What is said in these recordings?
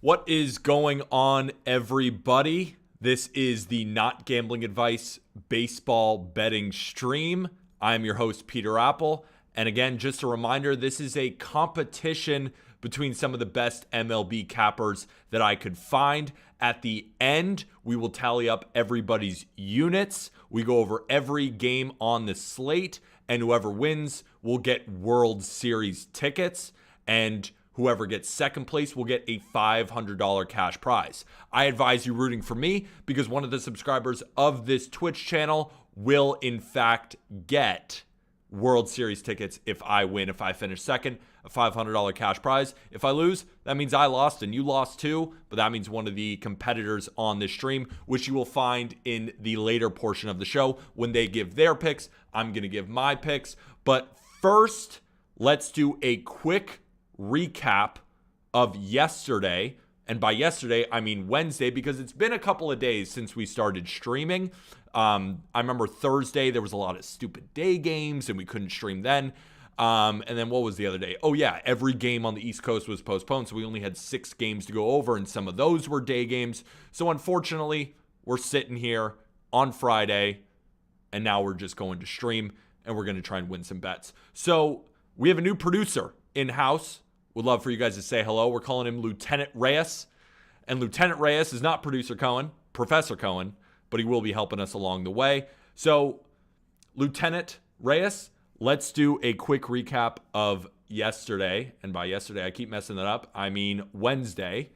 What is going on, everybody? This is the Not Gambling Advice baseball betting stream. I'm your host, Peter Apple. And again, just a reminder, this is a competition between some of the best MLB cappers that I could find. At the end, we will tally up everybody's units. We go over every game on the slate, and whoever wins will get World Series tickets. And whoever gets second place will get a $500 cash prize. I advise you rooting for me because one of the subscribers of this Twitch channel will in fact get World Series tickets if I win. If I finish second, a $500 cash prize. If I lose, that means I lost and you lost too, but that means one of the competitors on this stream, which you will find in the later portion of the show when they give their picks. I'm going to give my picks. But first, let's do a quick recap of yesterday. And by yesterday, I mean Wednesday, because it's been a couple of days since we started streaming. I remember Thursday, there was a lot of stupid day games and we couldn't stream then. And then what was the other day? Oh yeah, every game on the East Coast was postponed. So we only had 6 games to go over and some of those were day games. So unfortunately, we're sitting here on Friday and now we're just going to stream and we're going to try and win some bets. So we have a new producer in-house. Would love for you guys to say hello. We're calling him Lieutenant Reyes. And Lieutenant Reyes is not Producer Cohen, Professor Cohen, but he will be helping us along the way. So, Lieutenant Reyes, let's do a quick recap of yesterday. And by yesterday, I keep messing that up. I mean Wednesday.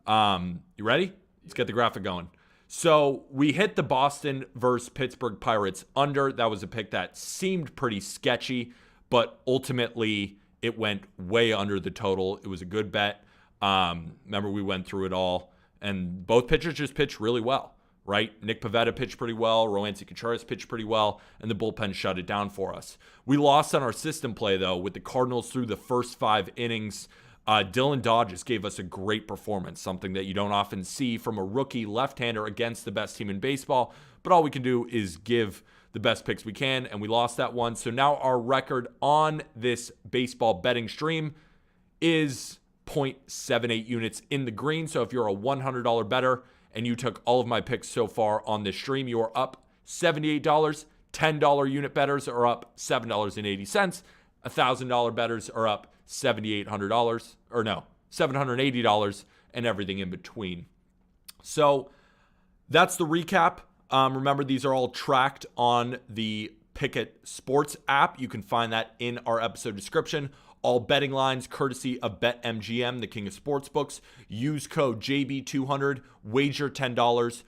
You ready? Let's get the graphic going. So, we hit the Boston versus Pittsburgh Pirates under. That was a pick that seemed pretty sketchy, but ultimately it went way under the total. It was a good bet. Remember, we went through it all. And both pitchers just pitched really well, right? Nick Pivetta pitched pretty well. Roansy Contreras pitched pretty well. And the bullpen shut it down for us. We lost on our system play, though, with the Cardinals through the first 5 innings. Dylan Dodges gave us a great performance, something that you don't often see from a rookie left-hander against the best team in baseball. But all we can do is give the best picks we can, and we lost that one. So now our record on this baseball betting stream is 0.78 units in the green. So if you're a $100 bettor and you took all of my picks so far on this stream, you are up $78. $10 unit bettors are up $7.80. $1,000 bettors are up $7,800, or no, $780, and everything in between. So that's the recap. Remember, these are all tracked on the Pickett Sports app. You can find that in our episode description. All betting lines courtesy of BetMGM, the king of sportsbooks. Use code JB200, wager $10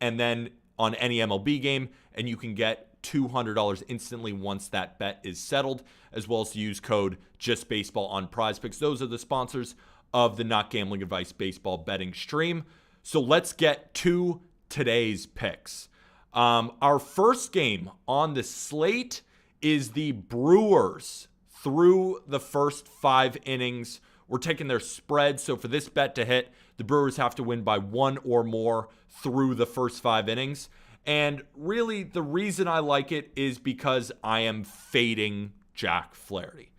and then on any MLB game, and you can get $200 instantly once that bet is settled, as well as to use code JustBaseball on PrizePicks. Those are the sponsors of the Not Gambling Advice baseball betting stream. So let's get to today's picks. Our first game on the slate is the Brewers through the first 5 innings. We're taking their spread. So for this bet to hit, the Brewers have to win by 1 or more through the first 5 innings. And really, the reason I like it is because I am fading Jack Flaherty.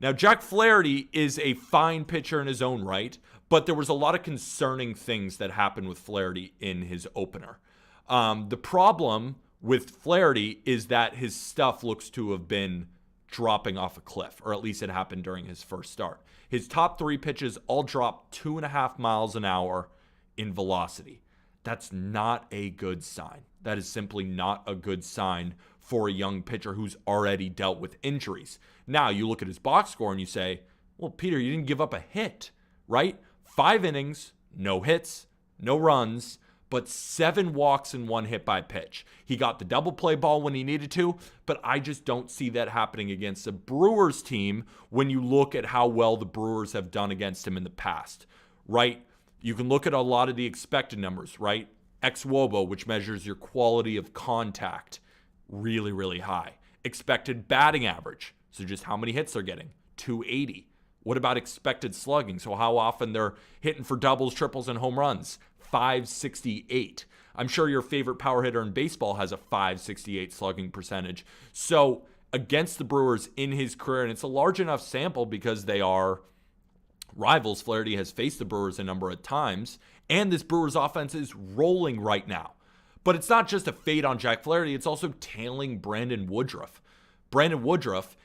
Now, Jack Flaherty is a fine pitcher in his own right, but there was a lot of concerning things that happened with Flaherty in his opener. The problem with Flaherty is that his stuff looks to have been dropping off a cliff, or at least it happened during his first start. His top 3 pitches all dropped 2.5 miles an hour in velocity. That's not a good sign. That is simply not a good sign for a young pitcher who's already dealt with injuries. Now, you look at his box score and you say, well, Peter, you didn't give up a hit, right? 5 innings, no hits, no runs, but 7 walks and 1 hit by pitch. He got the double play ball when he needed to, but I just don't see that happening against a Brewers team when you look at how well the Brewers have done against him in the past, right? You can look at a lot of the expected numbers, right? xWOBA, which measures your quality of contact, really, really high. Expected batting average, so just how many hits they're getting, 280. What about expected slugging? So how often they're hitting for doubles, triples, and home runs? 568. I'm sure your favorite power hitter in baseball has a 568 slugging percentage. So against the Brewers in his career, and it's a large enough sample because they are rivals, Flaherty has faced the Brewers a number of times, and this Brewers offense is rolling right now. But it's not just a fade on Jack Flaherty, it's also tailing Brandon Woodruff. Brandon Woodruff,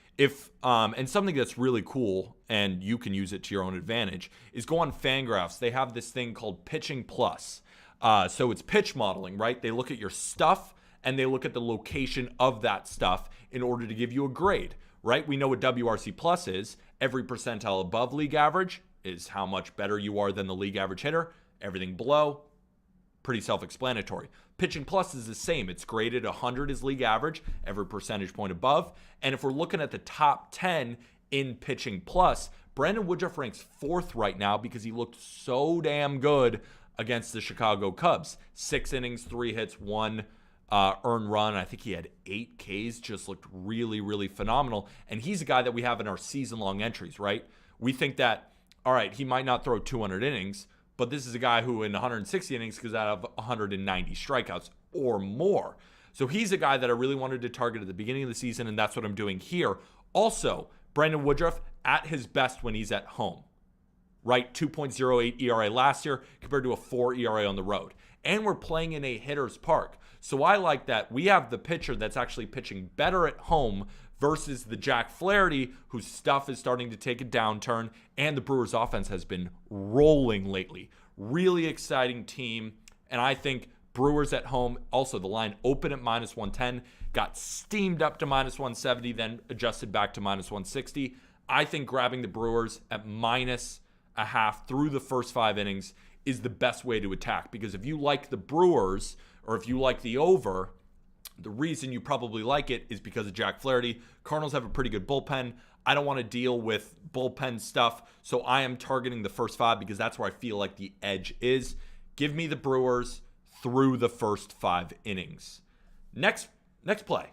and something that's really cool, and you can use it to your own advantage, is go on Fangraphs. They have this thing called Pitching Plus. So it's pitch modeling, right? They look at your stuff, and they look at the location of that stuff in order to give you a grade, right? We know what WRC Plus is. Every percentile above league average is how much better you are than the league average hitter. Everything below, pretty self-explanatory. Pitching Plus is the same. It's graded 100 as league average, every percentage point above. And if we're looking at the top 10 in Pitching Plus, Brandon Woodruff ranks 4th right now because he looked so damn good against the Chicago Cubs. 6 innings, 3 hits, 1 earned run. I think he had 8 Ks, just looked really, really phenomenal. And he's a guy that we have in our season-long entries, right? We think that, all right, he might not throw 200 innings, but this is a guy who in 160 innings goes out of 190 strikeouts or more. So he's a guy that I really wanted to target at the beginning of the season, and that's what I'm doing here. Also, Brandon Woodruff at his best when he's at home, right? 2.08 ERA last year compared to a 4 ERA on the road. And we're playing in a hitter's park. So I like that we have the pitcher that's actually pitching better at home versus the Jack Flaherty, whose stuff is starting to take a downturn, and the Brewers offense has been rolling lately. Really exciting team, and I think Brewers at home, also the line open at -110, got steamed up to -170, then adjusted back to -160. I think grabbing the Brewers at -0.5 through the first 5 innings is the best way to attack, because if you like the Brewers, or if you like the over, the reason you probably like it is because of Jack Flaherty. Cardinals have a pretty good bullpen. I don't want to deal with bullpen stuff, so I am targeting the first 5 because that's where I feel like the edge is. Give me the Brewers through the first 5 innings. Next play,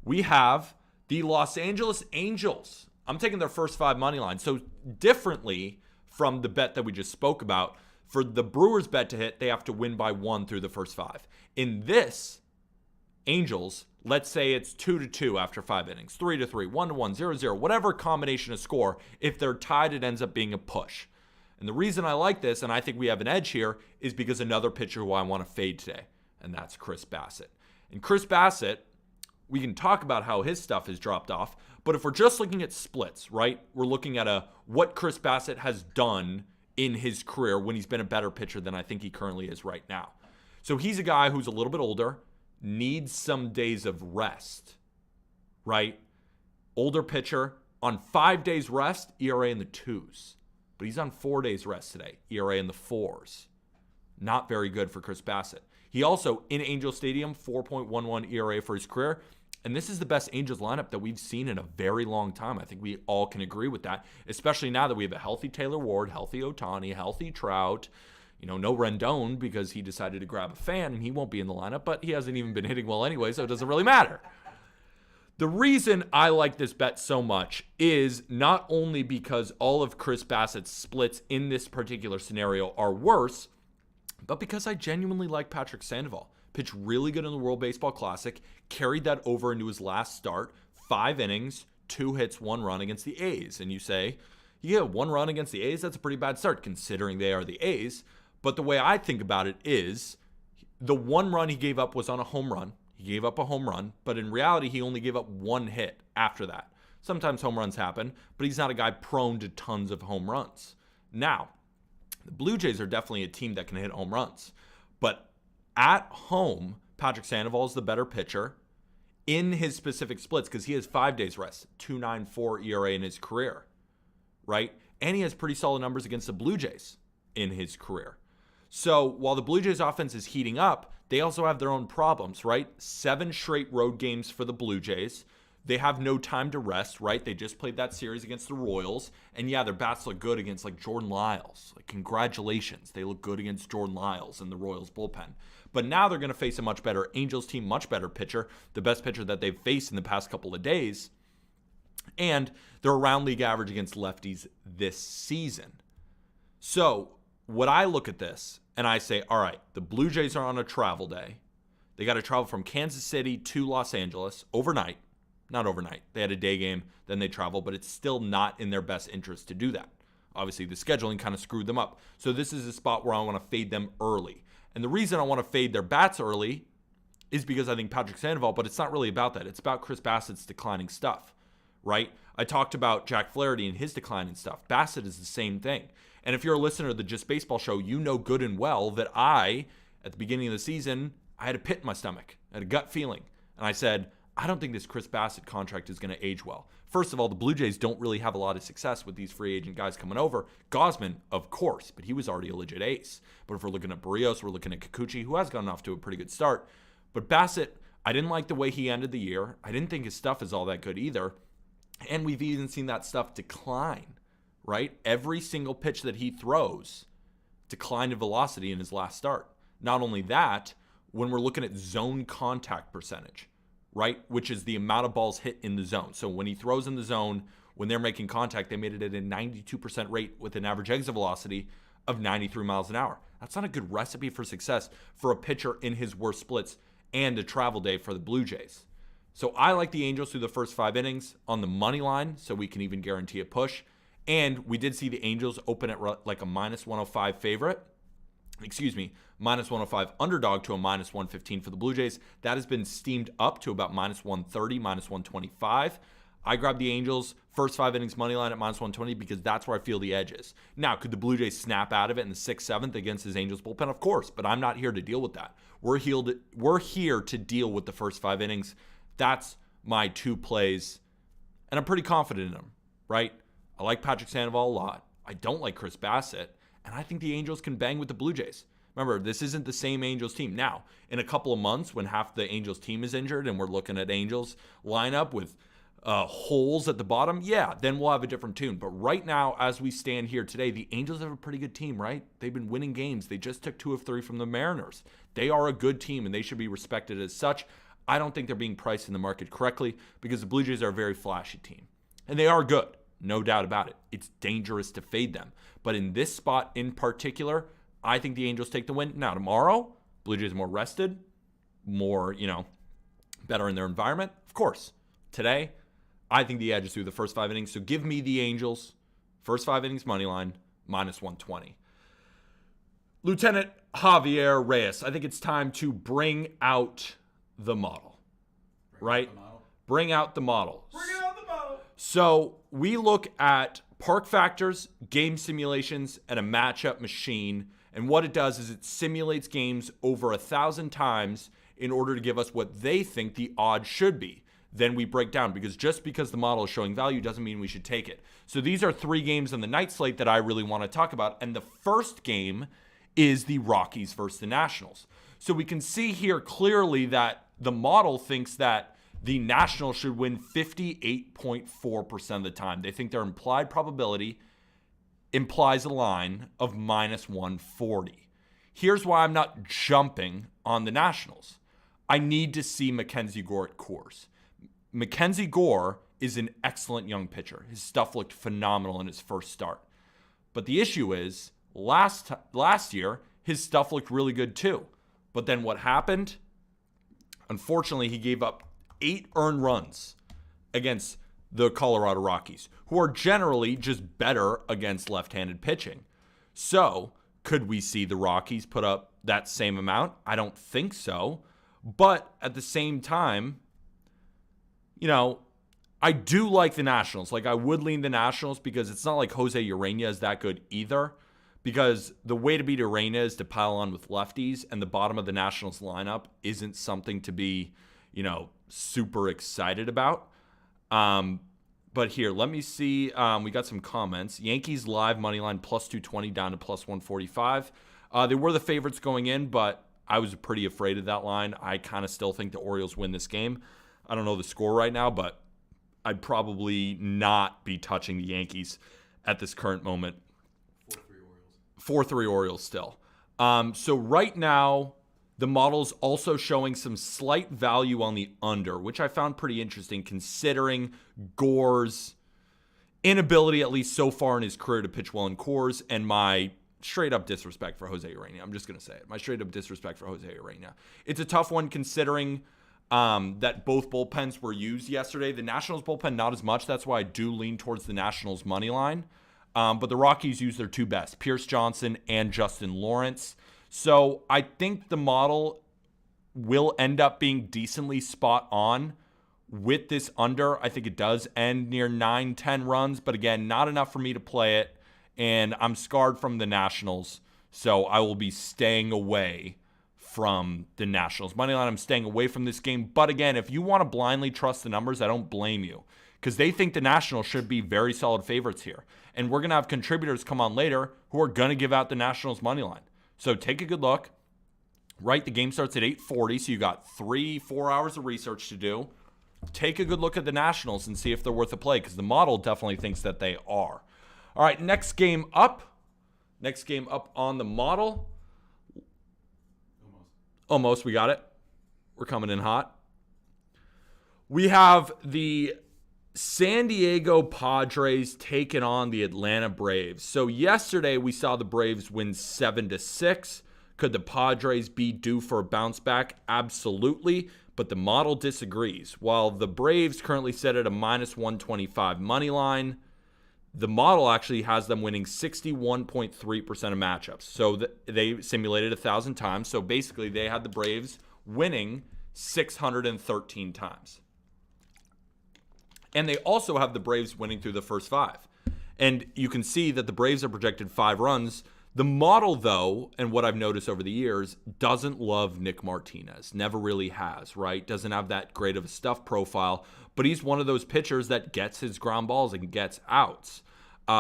we have the Los Angeles Angels. I'm taking their first 5 money line. So differently from the bet that we just spoke about, for the Brewers bet to hit, they have to win by 1 through the first 5. In this, Angels, let's say it's 2-2 after 5 innings, 3-3, 1-1, 0-0, whatever combination of score. If they're tied, it ends up being a push. And the reason I like this, and I think we have an edge here, is because another pitcher who I want to fade today, and that's Chris Bassett. And Chris Bassett, we can talk about how his stuff has dropped off, but if we're just looking at splits, right, we're looking at what Chris Bassett has done in his career when he's been a better pitcher than I think he currently is right now. So he's a guy who's a little bit older, needs some days of rest, right? Older pitcher on 5 days rest, ERA in the 2s. But he's on 4 days rest today, ERA in the 4s. Not very good for Chris Bassett. He also, in Angel Stadium, 4.11 ERA for his career. And this is the best Angels lineup that we've seen in a very long time. I think we all can agree with that, especially now that we have a healthy Taylor Ward, healthy Ohtani, healthy Trout. No Rendon because he decided to grab a fan and he won't be in the lineup, but he hasn't even been hitting well anyway, so it doesn't really matter. The reason I like this bet so much is not only because all of Chris Bassett's splits in this particular scenario are worse, but because I genuinely like Patrick Sandoval. Pitched really good in the World Baseball Classic, carried that over into his last start, 5 innings, 2 hits, 1 run against the A's. And you say, yeah, 1 run against the A's, that's a pretty bad start considering they are the A's. But the way I think about it is the 1 run he gave up was on a home run. He gave up a home run, but in reality, he only gave up 1 hit after that. Sometimes home runs happen, but he's not a guy prone to tons of home runs. Now, the Blue Jays are definitely a team that can hit home runs. But at home, Patrick Sandoval is the better pitcher in his specific splits because he has 5 days rest, 2.94 ERA in his career, right? And he has pretty solid numbers against the Blue Jays in his career. So while the Blue Jays offense is heating up, they also have their own problems, right? 7 straight road games for the Blue Jays. They have no time to rest, right? They just played that series against the Royals. And yeah, their bats look good against like Jordan Lyles. Like, congratulations. They look good against Jordan Lyles in the Royals bullpen. But now they're going to face a much better Angels team, much better pitcher, the best pitcher that they've faced in the past couple of days. And they're around league average against lefties this season. So what I look at this and I say, all right, the Blue Jays are on a travel day. They got to travel from Kansas City to Los Angeles overnight. Not overnight. They had a day game, then they travel, but it's still not in their best interest to do that. Obviously, the scheduling kind of screwed them up. So this is a spot where I want to fade them early. And the reason I want to fade their bats early is because I think Patrick Sandoval, but it's not really about that. It's about Chris Bassett's declining stuff, right? I talked about Jack Flaherty and his declining stuff. Bassett is the same thing. And if you're a listener to the Just Baseball show, you know good and well that at the beginning of the season, I had a pit in my stomach. I had a gut feeling. And I said, I don't think this Chris Bassett contract is going to age well. First of all, the Blue Jays don't really have a lot of success with these free agent guys coming over. Gosman, of course, but he was already a legit ace. But if we're looking at Barrios, we're looking at Kikuchi, who has gotten off to a pretty good start. But Bassett, I didn't like the way he ended the year. I didn't think his stuff is all that good either. And we've even seen that stuff decline, right? Every single pitch that he throws declined in velocity in his last start. Not only that, when we're looking at zone contact percentage, right, which is the amount of balls hit in the zone. So when he throws in the zone, when they're making contact, they made it at a 92% rate with an average exit velocity of 93 miles an hour. That's not a good recipe for success for a pitcher in his worst splits and a travel day for the Blue Jays. So I like the Angels through the first 5 innings on the money line, so we can even guarantee a push. And we did see the Angels open at like a minus 105 favorite. Minus 105 underdog to a minus 115 for the Blue Jays. That has been steamed up to about minus 130, minus 125. I grabbed the Angels first 5 innings money line at minus 120 because that's where I feel the edge is. Now, could the Blue Jays snap out of it in the 6th, 7th against his Angels bullpen? Of course, but I'm not here to deal with that. We're here to deal with the first 5 innings. That's my 2 plays, and I'm pretty confident in them, right? I like Patrick Sandoval a lot. I don't like Chris Bassett, and I think the Angels can bang with the Blue Jays. Remember, this isn't the same Angels team. Now, in a couple of months when half the Angels team is injured and we're looking at Angels lineup with holes at the bottom, yeah, then we'll have a different tune. But right now, as we stand here today, the Angels have a pretty good team, right? They've been winning games. They just took 2 of 3 from the Mariners. They are a good team, and they should be respected as such. I don't think they're being priced in the market correctly because the Blue Jays are a very flashy team. And they are good, no doubt about it. It's dangerous to fade them. But in this spot in particular, I think the Angels take the win. Now, tomorrow, Blue Jays more rested, more, better in their environment. Of course. Today, I think the edge is through the first 5 innings. So give me the Angels, first 5 innings money line, minus 120. Lieutenant Javier Reyes, I think it's time to bring out the model, right? Bring out the model. So we look at park factors, game simulations, and a matchup machine. And what it does is it simulates games over 1,000 times in order to give us what they think the odds should be. Then we break down, because just because the model is showing value doesn't mean we should take it. So these are 3 games on the night slate that I really want to talk about. And the first game is the Rockies versus the Nationals. So we can see here clearly that the model thinks that the Nationals should win 58.4% of the time. They think their implied probability implies a line of minus 140. Here's why I'm not jumping on the Nationals. I need to see Mackenzie Gore at Coors. Mackenzie Gore is an excellent young pitcher. His stuff looked phenomenal in his first start. But the issue is, last year, his stuff looked really good too. But then what happened? Unfortunately, he gave up 8 earned runs against the Colorado Rockies, who are generally just better against left-handed pitching. So, could we see the Rockies put up that same amount? I don't think so. But at the same time, I do like the Nationals. Like, I would lean the Nationals because it's not like Jose Urena is that good either. Because the way to beat Urena is to pile on with lefties, and the bottom of the Nationals lineup isn't something to be, super excited about. But here, let me see. We got some comments. Yankees live money line plus 220 down to plus 145. They were the favorites going in, but I was pretty afraid of that line. I kind of still think the Orioles win this game. I don't know the score right now, but I'd probably not be touching the Yankees at this current moment. 4-3 Orioles still. So right now, the model's also showing some slight value on the under, which I found pretty interesting considering Gore's inability, at least so far in his career, to pitch well in Coors, and my straight-up disrespect for Jose Urena. I'm just going to say it. My straight-up disrespect for Jose Urena. It's a tough one considering that both bullpens were used yesterday. The Nationals bullpen, not as much. That's why I do lean towards the Nationals money line. But the Rockies use their two best, Pierce Johnson and Justin Lawrence. So I think the model will end up being decently spot on with this under. I think it does end near 9-10 runs, but again, not enough for me to play it. And I'm scarred from the Nationals, so I will be staying away from the Nationals moneyline. I'm staying away from this game. But again, if you want to blindly trust the numbers, I don't blame you, because they think the Nationals should be very solid favorites here. And we're going to have contributors come on later who are going to give out the Nationals moneyline. So take a good look. Right, the game starts at 8:40, so you got 3-4 hours of research to do. Take a good look at the Nationals and see if they're worth a play, because the model definitely thinks that they are. All right, next game up. Next game up on the model. Almost, we got it. We're coming in hot. We have the San Diego Padres taking on the Atlanta Braves. So yesterday we saw the Braves win 7-6. Could the Padres be due for a bounce back? Absolutely, but the model disagrees. While the Braves currently set at a -125 money line, the model actually has them winning 61.3% of matchups. So they simulated 1,000 times. So basically they had the Braves winning 613 times. And they also have the Braves winning through the first 5. And you can see that the Braves are projected 5 runs. The model, though, and what I've noticed over the years, doesn't love Nick Martinez. Never really has, right? Doesn't have that great of a stuff profile. But he's one of those pitchers that gets his ground balls and gets outs.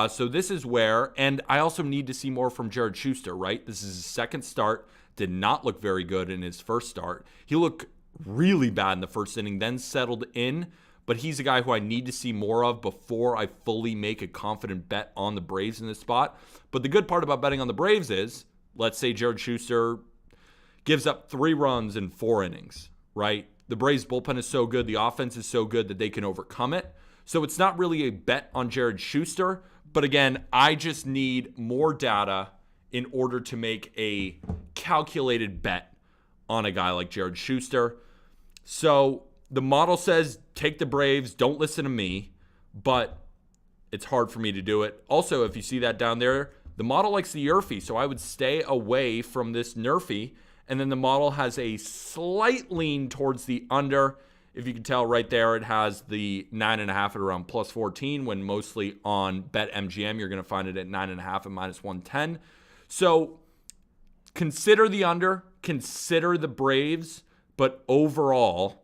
So this is where, and I also need to see more from Jared Schuster, right? This is his second start. Did not look very good in his first start. He looked really bad in the first inning, then settled in. But he's a guy who I need to see more of before I fully make a confident bet on the Braves in this spot. But the good part about betting on the Braves is, let's say Jared Schuster gives up 3 runs in 4 innings, right? The Braves bullpen is so good, the offense is so good that they can overcome it. So it's not really a bet on Jared Schuster. But again, I just need more data in order to make a calculated bet on a guy like Jared Schuster. So the model says take the Braves, don't listen to me, but it's hard for me to do it. Also, if you see that down there, the model likes the Nerfy, so I would stay away from this Nerfy. And then the model has a slight lean towards the under. If you can tell right there, it has the 9.5 at around +14, when mostly on BetMGM, you're going to find it at 9.5 at -110. So consider the under, consider the Braves, but overall,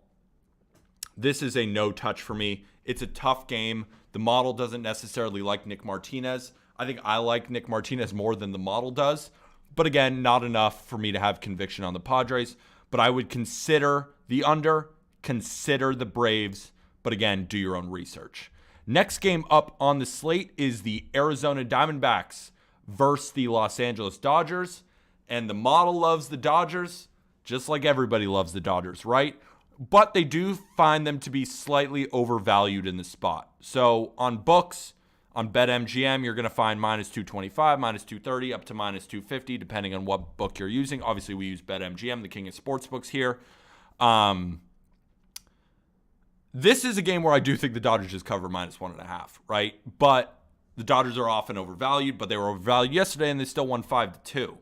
this is a no touch for me. It's a tough game. The model doesn't necessarily like Nick Martinez. I think I like Nick Martinez more than the model does. But again, not enough for me to have conviction on the Padres. But I would consider the under, consider the Braves. But again, do your own research. Next game up on the slate is the Arizona Diamondbacks versus the Los Angeles Dodgers. And the model loves the Dodgers, just like everybody loves the Dodgers, right? But they do find them to be slightly overvalued in the spot. So on books, on BetMGM, you're going to find -225, -230, up to -250, depending on what book you're using. Obviously, we use BetMGM, the king of sportsbooks here. This is a game where I do think the Dodgers just cover -1.5, right? But the Dodgers are often overvalued, but they were overvalued yesterday, and they still won 5-2.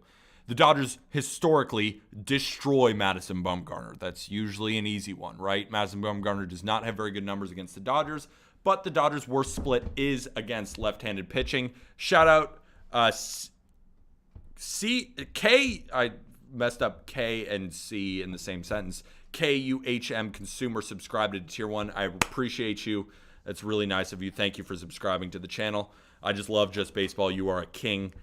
The Dodgers historically destroy Madison Bumgarner. That's usually an easy one, right? Madison Bumgarner does not have very good numbers against the Dodgers, but the Dodgers' worst split is against left-handed pitching. Shout out I messed up K and C in the same sentence. KUHM Consumer subscribed to Tier 1. I appreciate you. That's really nice of you. Thank you for subscribing to the channel. I just love Just Baseball. You are a king.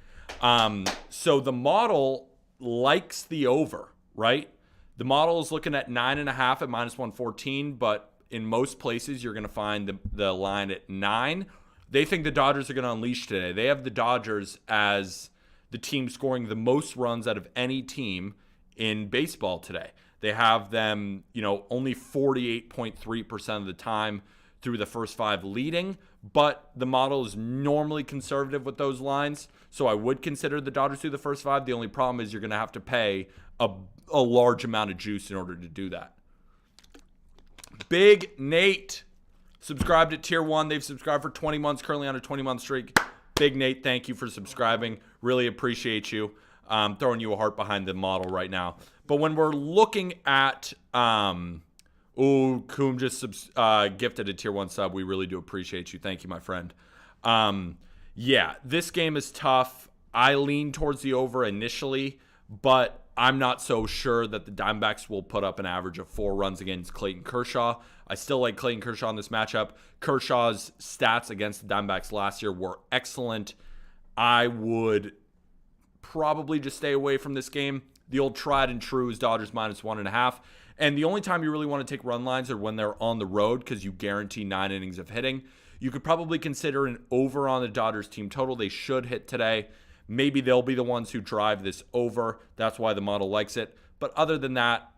So the model likes the over, right? The model is looking at 9.5 at -114, but in most places you're going to find the line at 9. They think the Dodgers are going to unleash today. They have the Dodgers as the team scoring the most runs out of any team in baseball today. They have them, only 48.3% of the time through the first 5 leading, but the model is normally conservative with those lines, so I would consider the Dodgers through the first 5. The only problem is you're going to have to pay a large amount of juice in order to do that. Big Nate subscribed at Tier 1. They've subscribed for 20 months, currently on a 20-month streak. Big Nate, thank you for subscribing. Really appreciate you. Throwing you a heart behind the model right now. But when we're looking at, Koom just gifted a tier 1 sub. We really do appreciate you. Thank you, my friend. Yeah, this game is tough. I lean towards the over initially, but I'm not so sure that the Diamondbacks will put up an average of 4 runs against Clayton Kershaw. I still like Clayton Kershaw in this matchup. Kershaw's stats against the Diamondbacks last year were excellent. I would probably just stay away from this game. The old tried and true is Dodgers -1.5. And the only time you really want to take run lines are when they're on the road because you guarantee 9 innings of hitting. You could probably consider an over on the Dodgers team total. They should hit today. Maybe they'll be the ones who drive this over. That's why the model likes it. But other than that,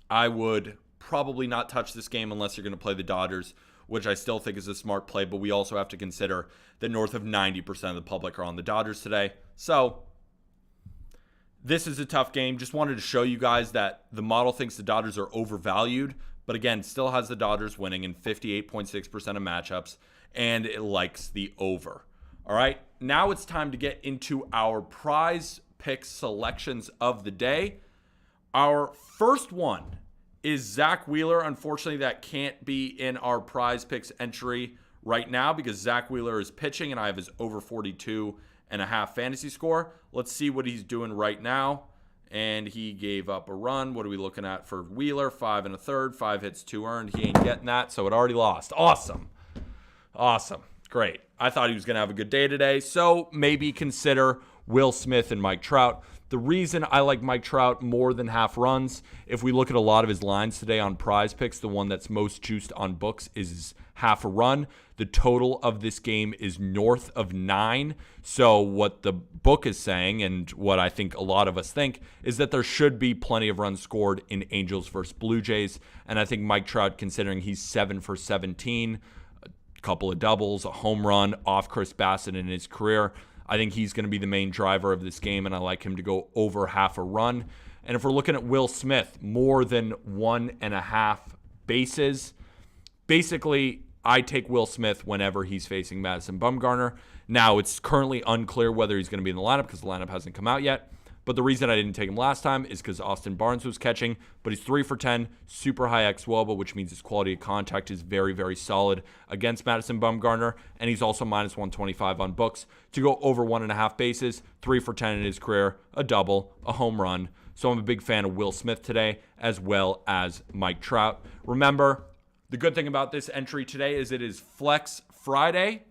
I would probably not touch this game unless you're going to play the Dodgers, which I still think is a smart play. But we also have to consider that north of 90% of the public are on the Dodgers today. So this is a tough game. Just wanted to show you guys that the model thinks the Dodgers are overvalued. But again, still has the Dodgers winning in 58.6% of matchups. And it likes the over. All right, now it's time to get into our prize pick selections of the day. Our first one is Zach Wheeler. Unfortunately, that can't be in our prize picks entry right now because Zach Wheeler is pitching and I have his over 42.5 fantasy score. Let's see what he's doing right now. And he gave up a run. What are we looking at for Wheeler? 5 1/3, 5 hits, 2 earned. He ain't getting that, so it already lost. Awesome. Great. I thought he was going to have a good day today, so maybe consider Will Smith and Mike Trout. The reason I like Mike Trout more than half runs, if we look at a lot of his lines today on prize picks, the one that's most juiced on books is half a run. The total of this game is north of 9. So what the book is saying, and what I think a lot of us think, is that there should be plenty of runs scored in Angels versus Blue Jays. And I think Mike Trout, considering he's 7 for 17, couple of doubles, a home run off Chris Bassett in his career, I think he's going to be the main driver of this game, and I like him to go over half a run. And if we're looking at Will Smith, more than 1.5 bases, basically I take Will Smith whenever he's facing Madison Bumgarner. Now, it's currently unclear whether he's going to be in the lineup because the lineup hasn't come out yet. But the reason I didn't take him last time is because Austin Barnes was catching, but he's 3 for 10, super high xWOBA, which means his quality of contact is very, very solid against Madison Bumgarner, and he's also -125 on books to go over 1.5 bases, 3 for 10 in his career, a double, a home run. So I'm a big fan of Will Smith today, as well as Mike Trout. Remember, the good thing about this entry today is it is Flex Friday,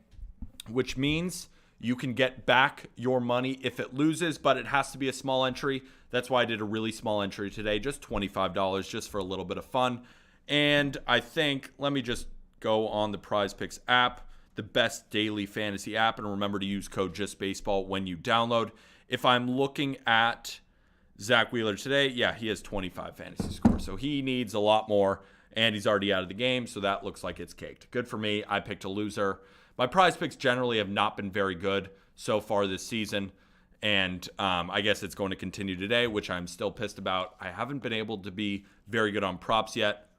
which means you can get back your money if it loses, but it has to be a small entry. That's why I did a really small entry today, just $25, just for a little bit of fun. And I think, let me just go on the Prize Picks app, the best daily fantasy app, and remember to use code JustBaseball when you download. If I'm looking at Zach Wheeler today, yeah, he has 25 fantasy score, so he needs a lot more, and he's already out of the game, so that looks like it's caked. Good for me. I picked a loser. My prize picks generally have not been very good so far this season, and I guess it's going to continue today, which I'm still pissed about. I haven't been able to be very good on props yet,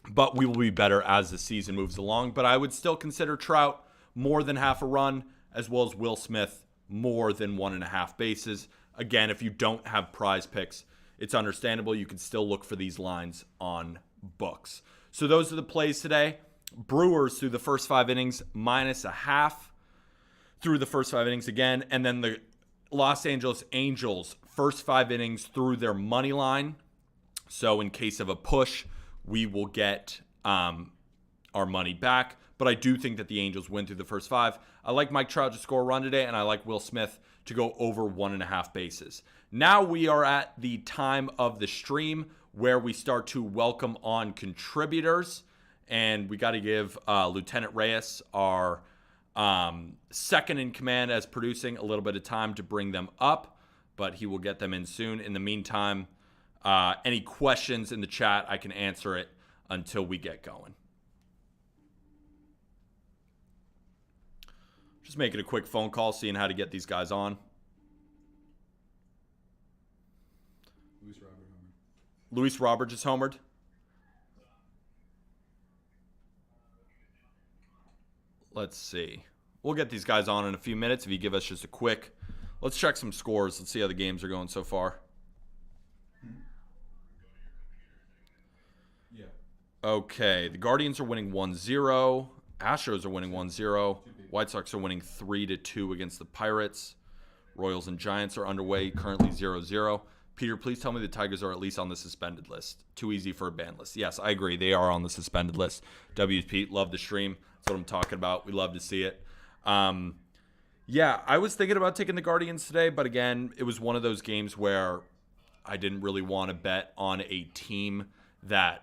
but we will be better as the season moves along. But I would still consider Trout more than half a run, as well as Will Smith more than 1.5 bases. Again, if you don't have prize picks, it's understandable. You can still look for these lines on books. So those are the plays today. Brewers through the first 5 innings, -0.5 through the first 5 innings again. And then the Los Angeles Angels, first 5 innings through their money line. So in case of a push, we will get our money back. But I do think that the Angels win through the first 5. I like Mike Trout to score a run today, and I like Will Smith to go over 1.5 bases. Now we are at the time of the stream where we start to welcome on contributors. And we got to give Lieutenant Reyes, our second in command as producing, a little bit of time to bring them up, but he will get them in soon. In the meantime, any questions in the chat, I can answer it until we get going. Just making a quick phone call, seeing how to get these guys on. Luis Robert just homered. Let's see. we'll get these guys on in a few minutes if you give us just a quick. Let's check some scores. Let's see how the games are going so far. Yeah. Okay, the Guardians are winning 1-0. Astros are winning 1-0. White Sox are winning 3-2 against the Pirates. Royals and Giants are underway, currently 0-0. Peter, please tell me the Tigers are at least on the suspended list. Too easy for a ban list. Yes, I agree. They are on the suspended list. W's Pete, love the stream. That's what I'm talking about. We love to see it. Yeah, I was thinking about taking the Guardians today, but again, it was one of those games where I didn't really want to bet on a team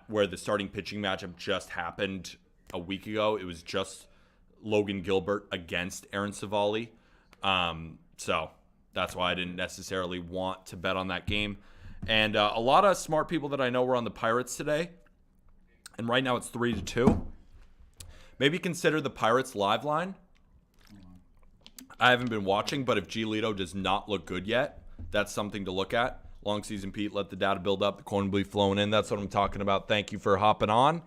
where the starting pitching matchup just happened a week ago. It was just Logan Gilbert against Aaron Savali. So that's why I didn't necessarily want to bet on that game. And a lot of smart people that I know were on the Pirates today. And right now it's 3-2. Maybe consider the Pirates live line. I haven't been watching, but if Giolito does not look good yet, that's something to look at. Long season Pete, let the data build up. The coin will be flowing in. That's what I'm talking about. Thank you for hopping on.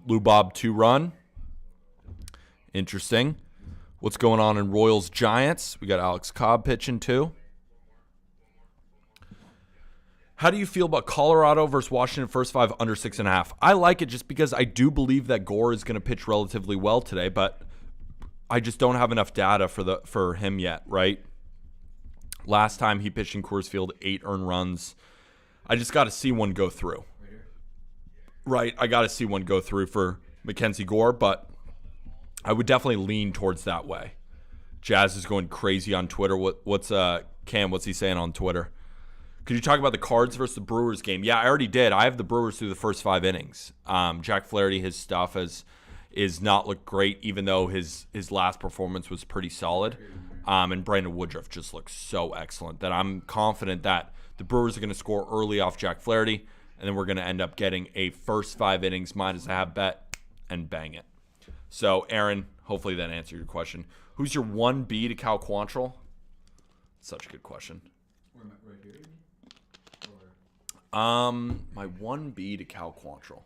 Lou Bob 2-run. Interesting. What's going on in Royals Giants? We got Alex Cobb pitching too. How do you feel about Colorado versus Washington first 5 under 6.5? I like it just because I do believe that Gore is going to pitch relatively well today, but I just don't have enough data for him yet, right? Last time he pitched in Coors Field, 8 earned runs. I just got to see one go through. Right, I got to see one go through for Mackenzie Gore, but I would definitely lean towards that way. Jazz is going crazy on Twitter. What's Cam? What's he saying on Twitter? Could you talk about the Cards versus the Brewers game? Yeah, I already did. I have the Brewers through the first 5 innings. Jack Flaherty, his stuff is not looked great, even though his last performance was pretty solid. And Brandon Woodruff just looks so excellent that I'm confident that the Brewers are going to score early off Jack Flaherty, and then we're going to end up getting a first 5 innings minus a half bet and bang it. So, Aaron, hopefully that answered your question. Who's your 1B to Cal Quantrill? Such a good question. Where am I, right here? My 1B to Cal Quantrill.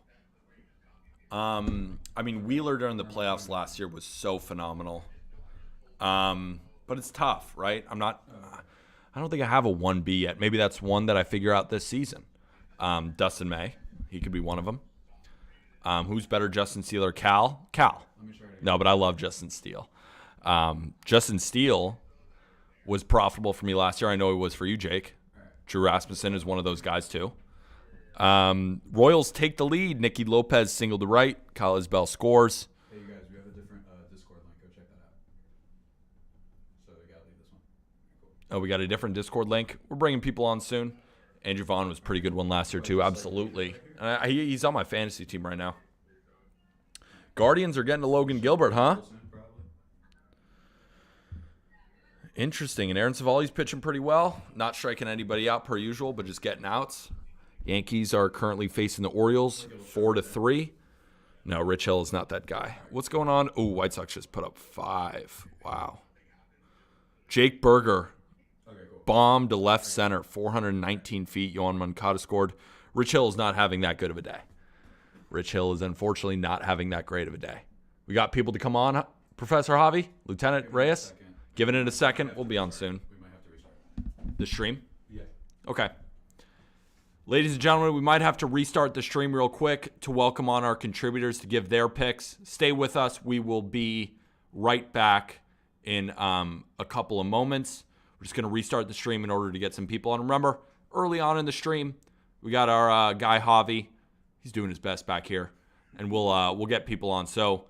I mean, Wheeler during the playoffs last year was so phenomenal. But it's tough, right? I don't think I have a 1B yet. Maybe that's one that I figure out this season. Dustin May, he could be one of them. Who's better, Justin Steele or Cal? Cal. No, but I love Justin Steele. Justin Steele was profitable for me last year. I know he was for you, Jake. Drew Rasmussen is one of those guys too. Royals take the lead. Nicky Lopez single to right. Kyle Isbell scores. Hey, you guys, we have a different Discord link. Go check that out. So we got to leave this one. Cool. Oh, we got a different Discord link. We're bringing people on soon. Andrew Vaughn was a pretty good one last year too. Absolutely. He's on my fantasy team right now. Guardians are getting to Logan Gilbert, huh? Interesting. And Aaron Savali's pitching pretty well. Not striking anybody out per usual, but just getting outs. Yankees are currently facing the Orioles 4-3. No, Rich Hill is not that guy. What's going on? Oh, White Sox just put up 5. Wow. Jake Berger bombed to left center, 419 feet. Yohan Moncada scored. Rich Hill is not having that good of a day. Rich Hill is unfortunately not having that great of a day. We got people to come on. Professor Javi, Lieutenant Reyes, giving it a second. We'll be on soon. We might have to restart. The stream? Yeah. Okay. Ladies and gentlemen, we might have to restart the stream real quick to welcome on our contributors to give their picks. Stay with us. We will be right back in a couple of moments. We're just going to restart the stream in order to get some people on. Remember, early on in the stream, we got our guy Javi. He's doing his best back here, and we'll get people on. So